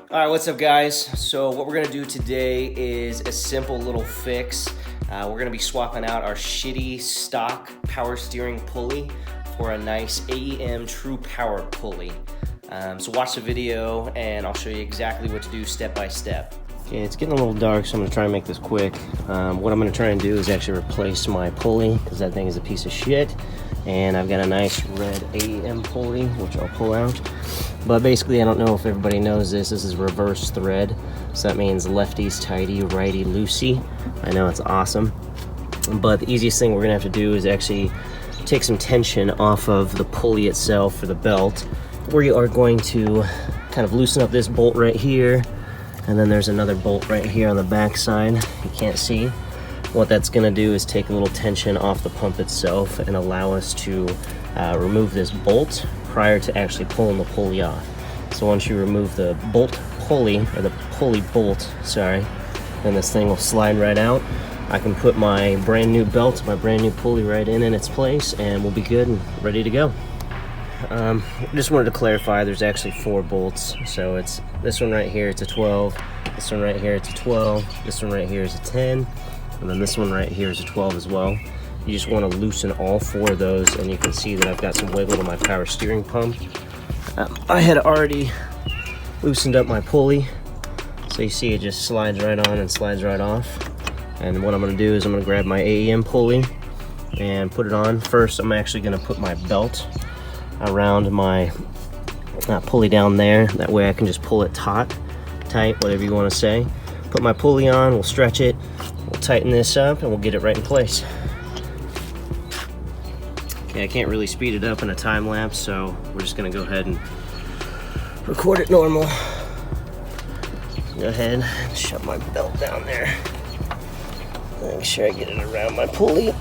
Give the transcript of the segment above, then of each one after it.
All right, what's up guys? So what we're gonna do today is a simple little fix. We're gonna be swapping out our shitty stock power steering pulley for a nice AEM Tru Power Pulley. So watch the video and I'll show you exactly what to do step by step. Okay, it's getting a little dark, so I'm gonna try and make this quick. What I'm gonna try and do is actually replace my pulley because that thing is a piece of shit. And I've got a nice red AEM pulley, which I'll pull out. But basically, I don't know if everybody knows this is reverse thread. So that means lefty's tighty, righty loosey. I know it's awesome. But the easiest thing we're gonna have to do is actually take some tension off of the pulley itself for the belt. We are going to kind of loosen up this bolt right here. And then there's another bolt right here on the back side. You can't see. What that's gonna do is take a little tension off the pump itself and allow us to remove this bolt prior to actually pulling the pulley off. So once you remove the bolt pulley, or the pulley bolt, sorry, then this thing will slide right out. I can put my brand new belt, my brand new pulley right in its place, and we'll be good and ready to go. Just wanted to clarify, there's actually 4 bolts. So it's this one right here, it's a 12. This one right here, it's a 12. This one right here is a 10. And then this one right here is a 12 as well. You just want to loosen all 4 of those, and you can see that I've got some wiggle to my power steering pump. I had already loosened up my pulley, so you see it just slides right on and slides right off. And what I'm going to do is I'm going to grab my AEM pulley and put it on. First, I'm actually going to put my belt around my pulley down there. That way I can just pull it tight, whatever you want to say. Put my pulley on, we'll stretch it, we'll tighten this up, and we'll get it right in place. Okay, I can't really speed it up in a time lapse, so we're just gonna go ahead and record it normal. Go ahead and shove my belt down there. Make sure I get it around my pulley.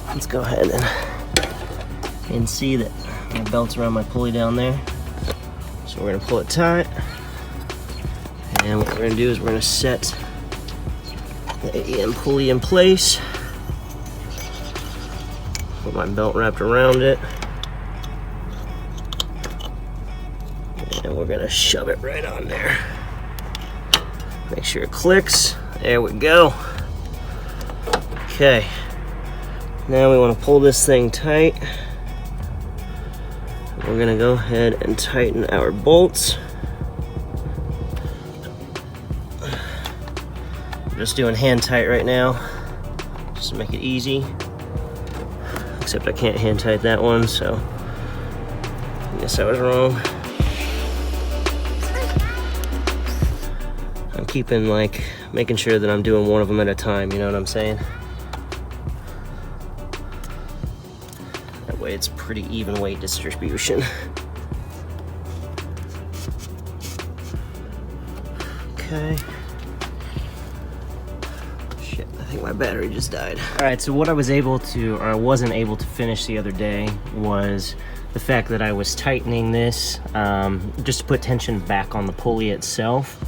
Let's go ahead and see that my belt's around my pulley down there. So we're gonna pull it tight. And what we're gonna do is we're gonna set the AEM pulley in place. Put my belt wrapped around it. And we're gonna shove it right on there. Make sure it clicks. There we go. Okay. Now we want to pull this thing tight. We're gonna go ahead and tighten our bolts. I'm just doing hand tight right now, just to make it easy. Except I can't hand tight that one, so I guess I was wrong. I'm keeping making sure that I'm doing one of them at a time, you know what I'm saying? That way it's pretty even weight distribution. Okay. Shit, I think my battery just died. All right, so what I was able to, or I wasn't able to finish the other day was the fact that I was tightening this just to put tension back on the pulley itself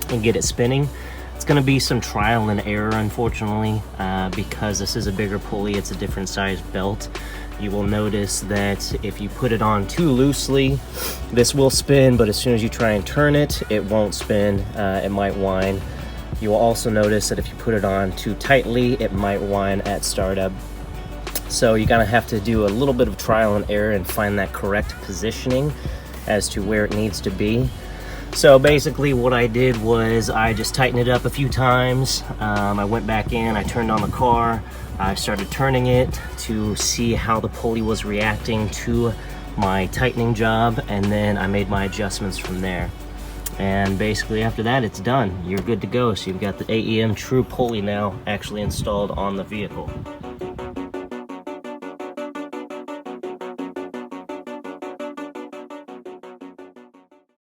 and get it spinning. It's gonna be some trial and error, unfortunately, because this is a bigger pulley, it's a different size belt. You will notice that if you put it on too loosely, this will spin, but as soon as you try and turn it, it won't spin, it might whine. You will also notice that if you put it on too tightly, it might whine at startup. So you're gonna have to do a little bit of trial and error and find that correct positioning as to where it needs to be. So basically what I did was I just tightened it up a few times. I went back in, I turned on the car, I started turning it to see how the pulley was reacting to my tightening job, and then I made my adjustments from there. And basically after that, it's done. You're good to go. So you've got the AEM Tru Pulley now actually installed on the vehicle.